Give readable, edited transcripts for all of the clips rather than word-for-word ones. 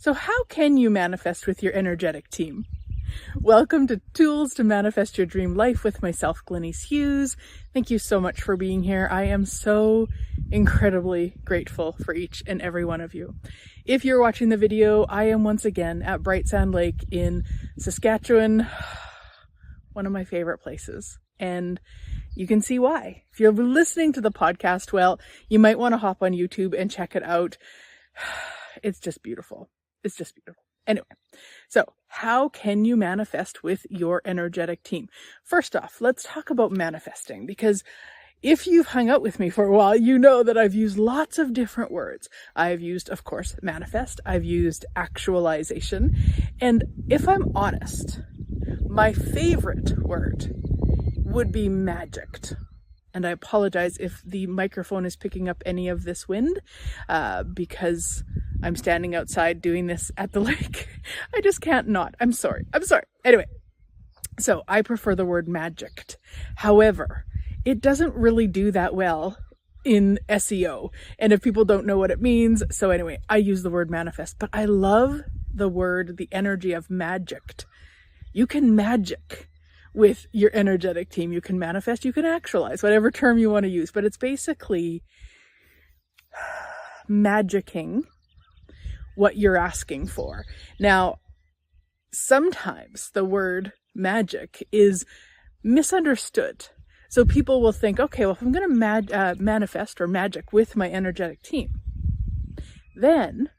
So how can you manifest with your energetic team? Welcome to Tools to Manifest Your Dream Life with myself, Glenyce Hughes. Thank you so much for being here. I am so incredibly grateful for each and every one of you. If you're watching the video, I am once again at Bright Sand Lake in Saskatchewan, one of my favorite places. And you can see why. If you're listening to the podcast, well, you might want to hop on YouTube and check it out. It's just beautiful. It's just beautiful. Anyway, so how can you manifest with your energetic team? First off, let's talk about manifesting, because if you've hung out with me for a while, you know that I've used lots of different words. I've used, of course, manifest. I've used actualization. And if I'm honest, my favorite word would be magicked. And I apologize if the microphone is picking up any of this wind, because I'm standing outside doing this at the lake. I just can't not. I'm sorry. Anyway, so I prefer the word magicked. However, it doesn't really do that well in SEO. And if people don't know what it means, so anyway, I use the word manifest, but I love the word, the energy of magicked. You can magic with your energetic team. You can manifest, you can actualize, whatever term you want to use, but it's basically magicking what you're asking for. Now, sometimes the word magic is misunderstood. So people will think, okay, well, if I'm going to manifest or magic with my energetic team, then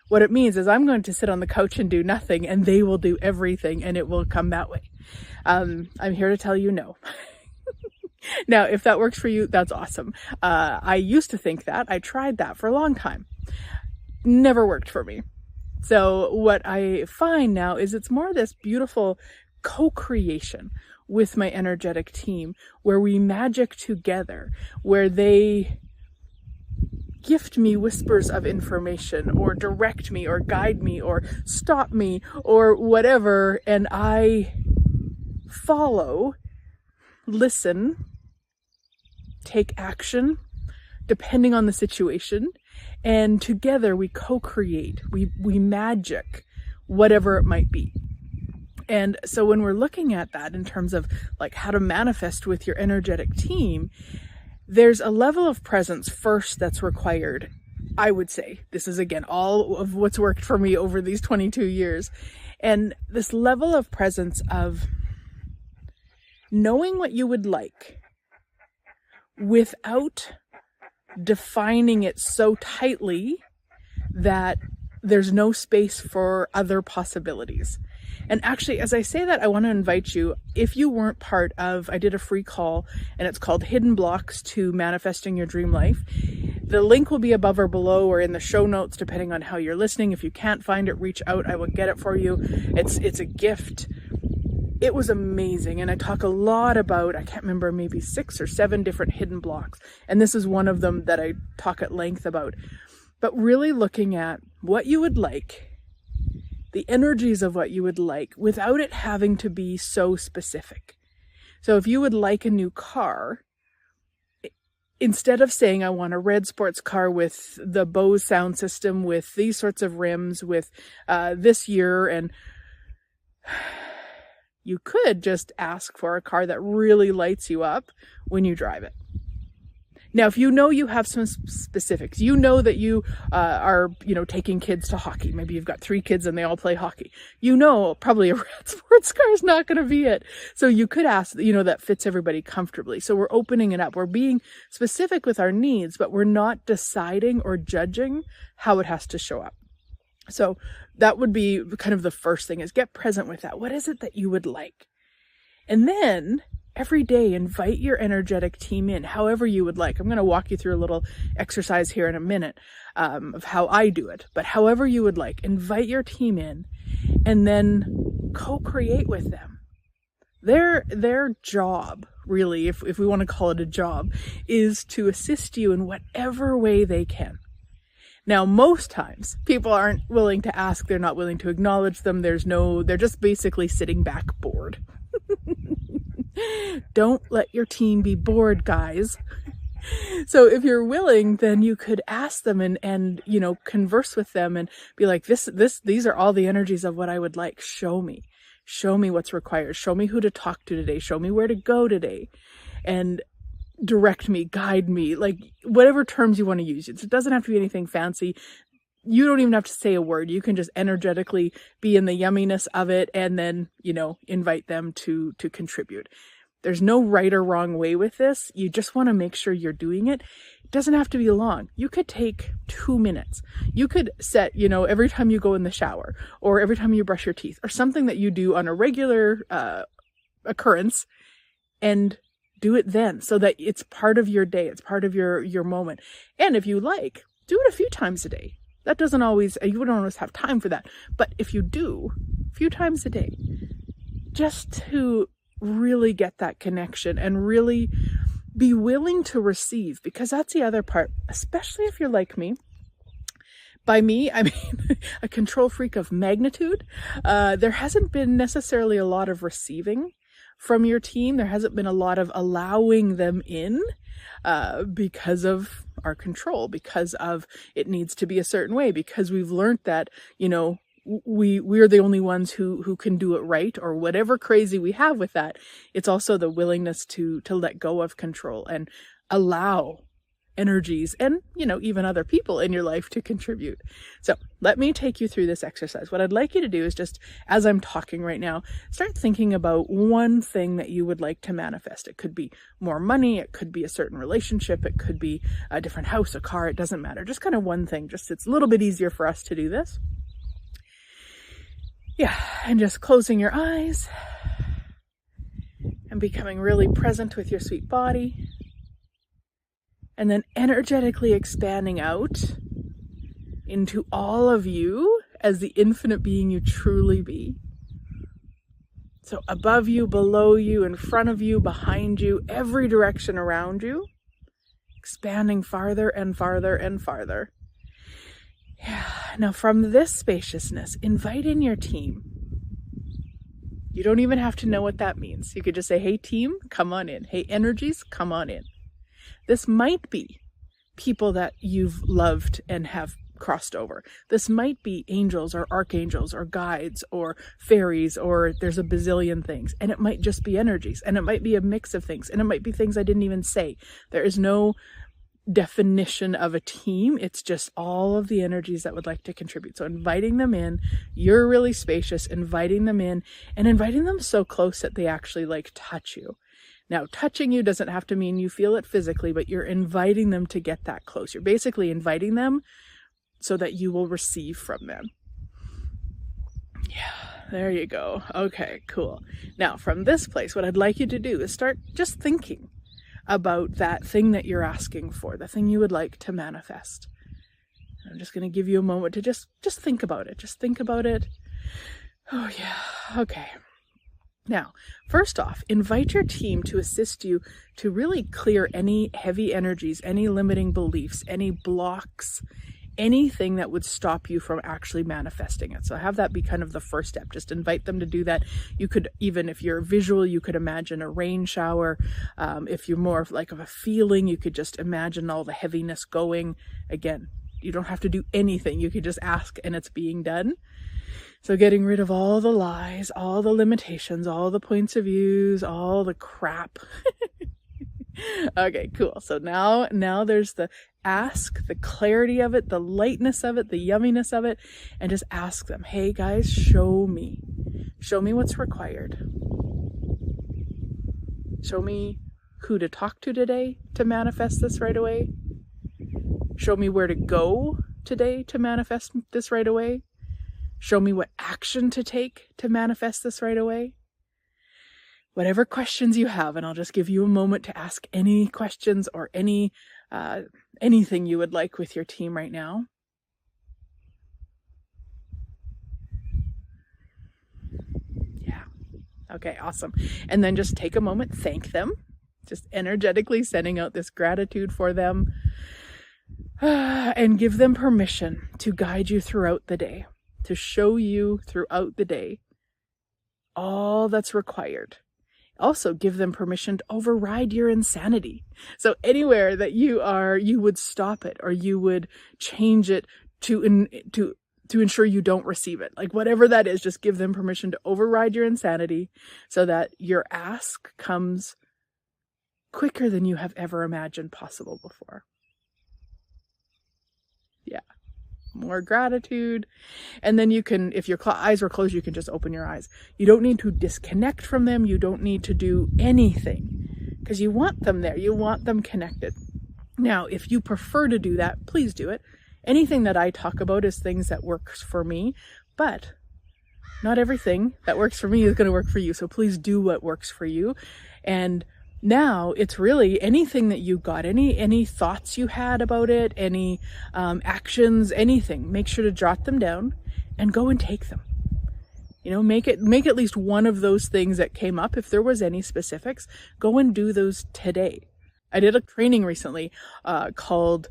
what it means is I'm going to sit on the couch and do nothing, and they will do everything, and it will come that way. I'm here to tell you no. Now, if that works for you, that's awesome. I used to think that. I tried that for a long time. Never worked for me. So what I find now is it's more this beautiful co-creation with my energetic team, where we magic together, where they gift me whispers of information, or direct me, or guide me, or stop me, or whatever, and I follow, listen, take action, depending on the situation, and together we co-create, we magic whatever it might be. And so when we're looking at that in terms of like how to manifest with your energetic team, there's a level of presence first that's required. I would say this is, again, all of what's worked for me over these 22 years. And this level of presence of knowing what you would like without defining it so tightly that there's no space for other possibilities. And actually, as I say that, I want to invite you, if you weren't part of, I did a free call, and it's called Hidden Blocks to Manifesting Your Dream Life. The link will be above or below or in the show notes, depending on how you're listening. If you can't find it, reach out. I will get it for you. It's a gift. It was amazing. And I talk a lot about, I can't remember, maybe 6 or 7 different hidden blocks. And this is one of them that I talk at length about. But really looking at what you would like, the energies of what you would like, without it having to be so specific. So if you would like a new car, instead of saying, I want a red sports car with the Bose sound system, with these sorts of rims, with this year, and you could just ask for a car that really lights you up when you drive it. Now, if you know you have some specifics, you know that you are, taking kids to hockey. Maybe you've got 3 kids and they all play hockey. You know, probably a red sports car is not going to be it. So you could ask, that fits everybody comfortably. So we're opening it up. We're being specific with our needs, but we're not deciding or judging how it has to show up. So that would be kind of the first thing, is get present with that. What is it that you would like? And then every day, invite your energetic team in, however you would like. I'm going to walk you through a little exercise here in a minute of how I do it. But however you would like, invite your team in and then co-create with them. Their job, really, if we want to call it a job, is to assist you in whatever way they can. Now, most times people aren't willing to ask. They're not willing to acknowledge them. They're just basically sitting back bored. Don't let your team be bored, guys. So if you're willing, then you could ask them and converse with them and be like, these are all the energies of what I would like. Show me what's required. Show me who to talk to today. Show me where to go today, and direct me, guide me, like whatever terms you want to use. It doesn't have to be anything fancy. You don't even have to say a word. You can just energetically be in the yumminess of it and then, invite them to contribute. There's no right or wrong way with this. You just want to make sure you're doing it. It doesn't have to be long. You could take 2 minutes. You could set, every time you go in the shower or every time you brush your teeth or something that you do on a regular occurrence, and do it then so that it's part of your day. It's part of your moment. And if you like, do it a few times a day. That doesn't always, you don't always have time for that. But if you do a few times a day, just to really get that connection and really be willing to receive, because that's the other part, especially if you're like me. By me, I mean a control freak of magnitude. There hasn't been necessarily a lot of receiving from your team. There hasn't been a lot of allowing them in because of our control, because of it needs to be a certain way, because we've learned that, we're the only ones who can do it right, or whatever crazy we have with that. It's also the willingness to let go of control and allow energies and, even other people in your life to contribute. So let me take you through this exercise. What I'd like you to do is just, as I'm talking right now, start thinking about one thing that you would like to manifest. It could be more money. It could be a certain relationship. It could be a different house, a car. It doesn't matter. Just kind of one thing. Just, it's a little bit easier for us to do this. Yeah. And just closing your eyes and becoming really present with your sweet body. And then energetically expanding out into all of you as the infinite being you truly be. So above you, below you, in front of you, behind you, every direction around you, expanding farther and farther and farther. Yeah. Now from this spaciousness, invite in your team. You don't even have to know what that means. You could just say, hey team, come on in. Hey energies, come on in. This might be people that you've loved and have crossed over. This might be angels or archangels or guides or fairies, or there's a bazillion things. And it might just be energies, and it might be a mix of things, and it might be things I didn't even say. There is no definition of a team. It's just all of the energies that would like to contribute. So inviting them in, you're really spacious, inviting them in, and inviting them so close that they actually touch you. Now, touching you doesn't have to mean you feel it physically, but you're inviting them to get that close. You're basically inviting them so that you will receive from them. Yeah, there you go. Okay, cool. Now, from this place, what I'd like you to do is start just thinking about that thing that you're asking for, the thing you would like to manifest. I'm just going to give you a moment to just think about it. Just think about it. Oh, yeah. Okay. Now, first off, invite your team to assist you to really clear any heavy energies, any limiting beliefs, any blocks, anything that would stop you from actually manifesting it. So have that be kind of the first step. Just invite them to do that. You could, even if you're visual, you could imagine a rain shower. If you're more of a feeling, you could just imagine all the heaviness going. Again, you don't have to do anything. You could just ask and it's being done. So getting rid of all the lies, all the limitations, all the points of views, all the crap. Okay, cool. So now there's the ask, the clarity of it, the lightness of it, the yumminess of it, and just ask them, hey guys, show me what's required. Show me who to talk to today to manifest this right away. Show me where to go today to manifest this right away. Show me what action to take to manifest this right away. Whatever questions you have, and I'll just give you a moment to ask any questions or anything you would like with your team right now. Yeah. Okay, awesome. And then just take a moment, thank them, just energetically sending out this gratitude for them, and give them permission to guide you throughout the day, to show you throughout the day all that's required, Also give them permission to override your insanity. So anywhere that you are, you would stop it, or you would change it to ensure you don't receive it. Like whatever that is, just give them permission to override your insanity so that your ask comes quicker than you have ever imagined possible before. Yeah. More gratitude. And then you can, if your eyes were closed, you can just open your eyes. You don't need to disconnect from them. You don't need to do anything because you want them there. You want them connected. Now, if you prefer to do that, please do it. Anything that I talk about is things that works for me, but not everything that works for me is going to work for you. So please do what works for you. And now it's really anything that you got, any thoughts you had about it, any actions, anything, make sure to jot them down and go and take them. You know, make at least one of those things that came up. If there was any specifics, go and do those today. I did a training recently called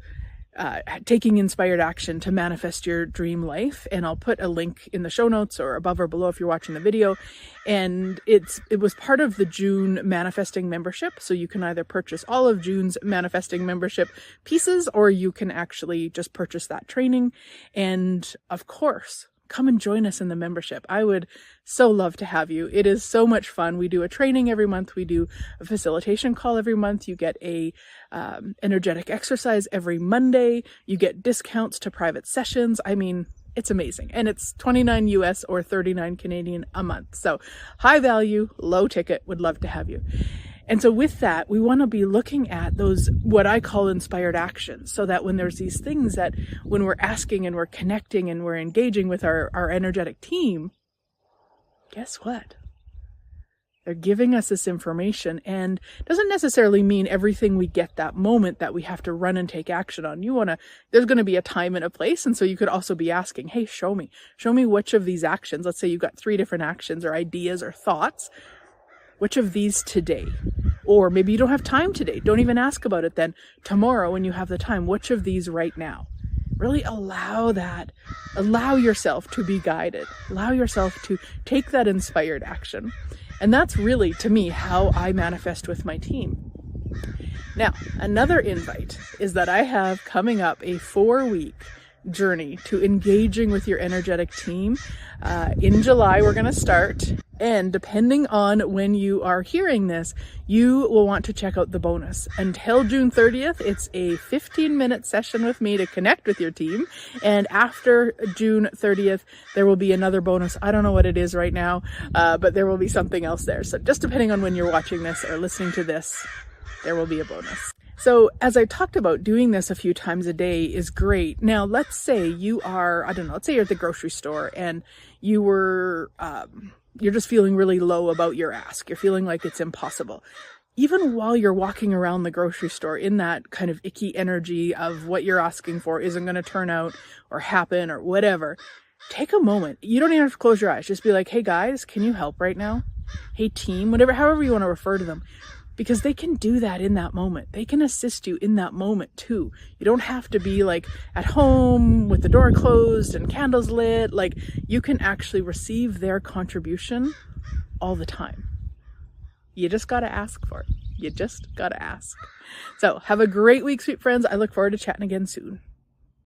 Taking Inspired Action to Manifest Your Dream Life, and I'll put a link in the show notes or above or below if you're watching the video. And it was part of the June manifesting membership, so you can either purchase all of June's manifesting membership pieces, or you can actually just purchase that training. And of course, come and join us in the membership. I would so love to have you. It is so much fun. We do a training every month. We do a facilitation call every month. You get a energetic exercise every Monday. You get discounts to private sessions. I mean, it's amazing. And it's $29 US or 39 Canadian a month. So high value, low ticket. Would love to have you. And so with that, we want to be looking at those, what I call inspired actions, so that when there's these things that when we're asking and we're connecting and we're engaging with our energetic team, guess what? They're giving us this information, and doesn't necessarily mean everything we get that moment that we have to run and take action on. There's going to be a time and a place. And so you could also be asking, hey, show me which of these actions. Let's say you've got 3 different actions or ideas or thoughts. Which of these today? Or maybe you don't have time today. Don't even ask about it then. Tomorrow when you have the time, which of these right now? Really allow yourself to be guided. Allow yourself to take that inspired action. And that's really, to me, how I manifest with my team. Now, another invite is that I have coming up a 4-week journey to engaging with your energetic team. In July, we're going to start. And depending on when you are hearing this, you will want to check out the bonus. Until June 30th, it's a 15-minute session with me to connect with your team. And after June 30th, there will be another bonus. I don't know what it is right now, but there will be something else there. So just depending on when you're watching this or listening to this, there will be a bonus. So as I talked about, doing this a few times a day is great. Now, let's say you are, let's say you're at the grocery store and you're just feeling really low about your ask. You're feeling like it's impossible. Even while you're walking around the grocery store in that kind of icky energy of what you're asking for isn't going to turn out or happen or whatever, take a moment. You don't even have to close your eyes. Just be like, hey guys, can you help right now? Hey team, however you want to refer to them. Because they can do that in that moment. They can assist you in that moment too. You don't have to be like at home with the door closed and candles lit. Like, you can actually receive their contribution all the time. You just got to ask for it. You just got to ask. So have a great week, sweet friends. I look forward to chatting again soon.